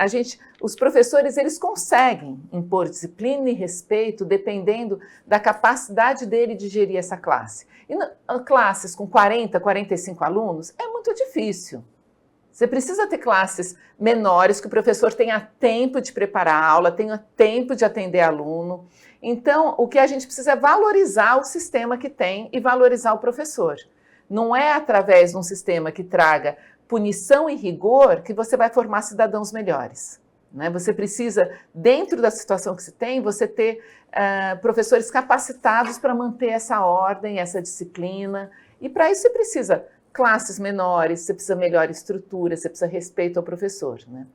E: os professores, eles conseguem impor disciplina e respeito dependendo da capacidade dele de gerir essa classe. E classes com 40, 45 alunos é muito difícil. Você precisa ter classes menores, que o professor tenha tempo de preparar a aula, tenha tempo de atender aluno. Então, o que a gente precisa é valorizar o sistema que tem e valorizar o professor. Não é através de um sistema que traga punição e rigor que você vai formar cidadãos melhores, né? Você precisa, dentro da situação que se tem, você ter professores capacitados para manter essa ordem, essa disciplina. E para isso você precisa classes menores, você precisa melhor estrutura, você precisa respeito ao professor, né?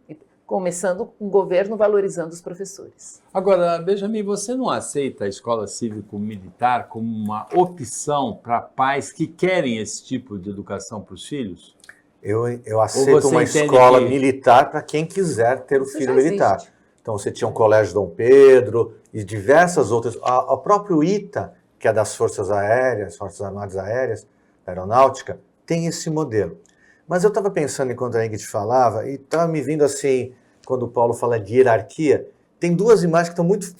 E: Começando com o governo valorizando os professores.
A: Agora, Benjamin, você não aceita a escola cívico-militar como uma opção para pais que querem esse tipo de educação para os filhos?
D: Eu aceito uma escola militar para quem quiser ter o filho militar.
E: Existe.
D: Então, você tinha um colégio Dom Pedro e diversas outras. O próprio ITA, que é das Forças Aéreas, Forças Armadas Aéreas, da Aeronáutica, tem esse modelo. Mas eu estava pensando enquanto a Ingrid falava, e estava me vindo assim, quando o Paulo fala de hierarquia, tem duas imagens que estão muito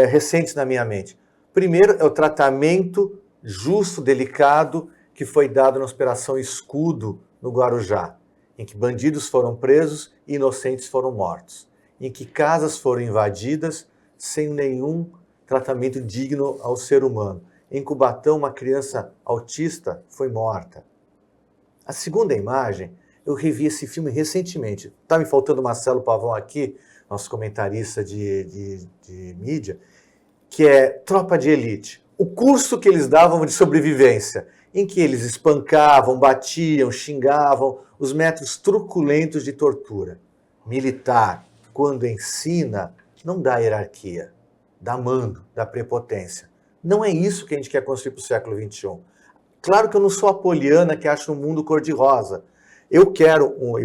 D: recentes na minha mente. Primeiro é o tratamento justo, delicado, que foi dado na Operação Escudo, no Guarujá, em que bandidos foram presos e inocentes foram mortos, em que casas foram invadidas sem nenhum tratamento digno ao ser humano. Em Cubatão, uma criança autista foi morta. A segunda imagem, eu revi esse filme recentemente. Está me faltando o Marcelo Pavão aqui, nosso comentarista de mídia, que é Tropa de Elite. O curso que eles davam de sobrevivência, em que eles espancavam, batiam, xingavam, os métodos truculentos de tortura. Militar, quando ensina, não dá hierarquia, dá mando, dá prepotência. Não é isso que a gente quer construir para o século XXI. Claro que eu não sou a poliana que acha um mundo cor-de-rosa. Eu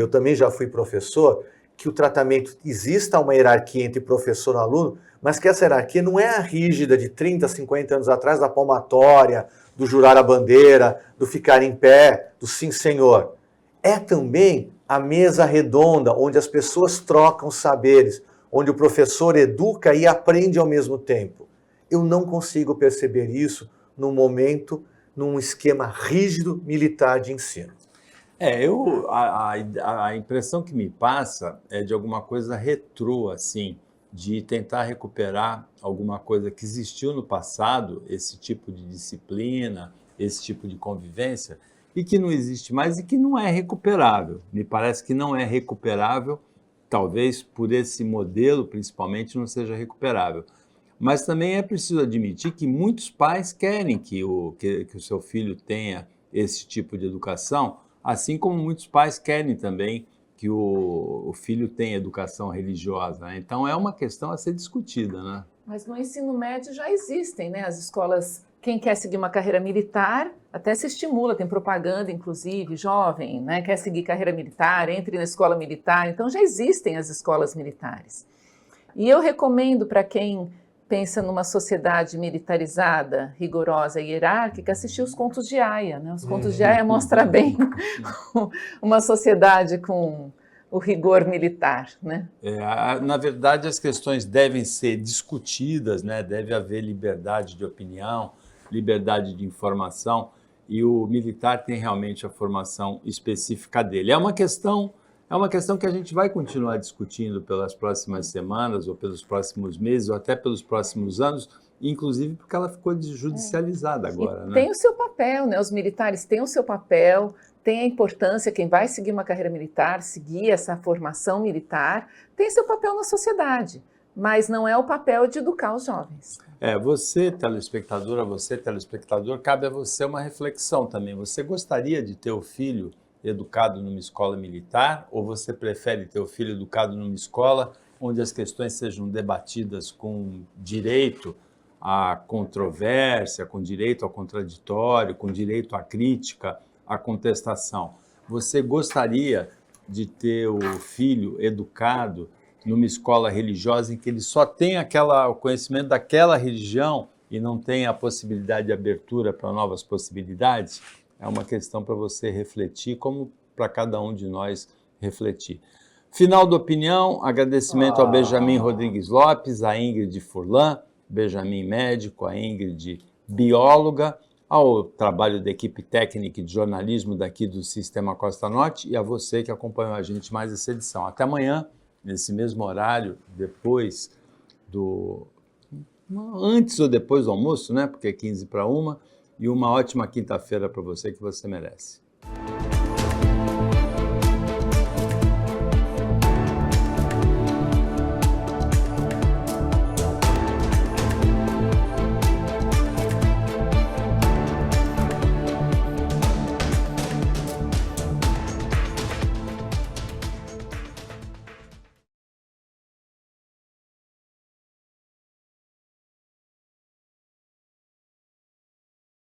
D: também já fui professor, que o tratamento exista uma hierarquia entre professor e aluno, mas que essa hierarquia não é a rígida de 30, 50 anos atrás, da palmatória, do jurar a bandeira, do ficar em pé, do sim senhor. É também a mesa redonda, onde as pessoas trocam saberes, onde o professor educa e aprende ao mesmo tempo. Eu não consigo perceber isso num esquema rígido militar de ensino.
A: A impressão que me passa é de alguma coisa retrô, assim, de tentar recuperar alguma coisa que existiu no passado, esse tipo de disciplina, esse tipo de convivência, e que não existe mais e que não é recuperável. Me parece que não é recuperável, talvez por esse modelo, principalmente, não seja recuperável. Mas também é preciso admitir que muitos pais querem que o seu filho tenha esse tipo de educação, assim como muitos pais querem também que o filho tem educação religiosa, né? Então é uma questão a ser discutida, né?
E: Mas no ensino médio já existem, né? As escolas, quem quer seguir uma carreira militar, até se estimula, tem propaganda, inclusive, jovem, né? Quer seguir carreira militar, entre na escola militar. Então já existem as escolas militares. E eu recomendo para quem pensa numa sociedade militarizada, rigorosa e hierárquica, assistir os Contos de Aia, né? Os Contos de Aia mostram bem uma sociedade com o rigor militar, né?
A: Na verdade, as questões devem ser discutidas, né? Deve haver liberdade de opinião, liberdade de informação, e o militar tem realmente a formação específica dele. É uma questão que a gente vai continuar discutindo pelas próximas semanas, ou pelos próximos meses, ou até pelos próximos anos, inclusive porque ela ficou judicializada agora, né?
E: Tem o seu papel, né? Os militares têm o seu papel, tem a importância, quem vai seguir uma carreira militar, seguir essa formação militar, tem seu papel na sociedade, mas não é o papel de educar os jovens.
A: Você, telespectadora, você, telespectador, cabe a você uma reflexão também. Você gostaria de ter o filho educado numa escola militar, ou você prefere ter o filho educado numa escola onde as questões sejam debatidas com direito à controvérsia, com direito ao contraditório, com direito à crítica, à contestação? Você gostaria de ter o filho educado numa escola religiosa em que ele só tem o conhecimento daquela religião e não tem a possibilidade de abertura para novas possibilidades? É uma questão para você refletir, como para cada um de nós refletir. Final da opinião, agradecimento ao Benjamin Rodrigues Lopes, a Ingrid Furlan, Benjamin médico, a Ingrid bióloga, ao trabalho da equipe técnica e de jornalismo daqui do Sistema Costa Norte e a você que acompanhou a gente mais essa edição. Até amanhã, nesse mesmo horário, antes ou depois do almoço, né? Porque é 15 para 1, e uma ótima quinta-feira para você que você merece.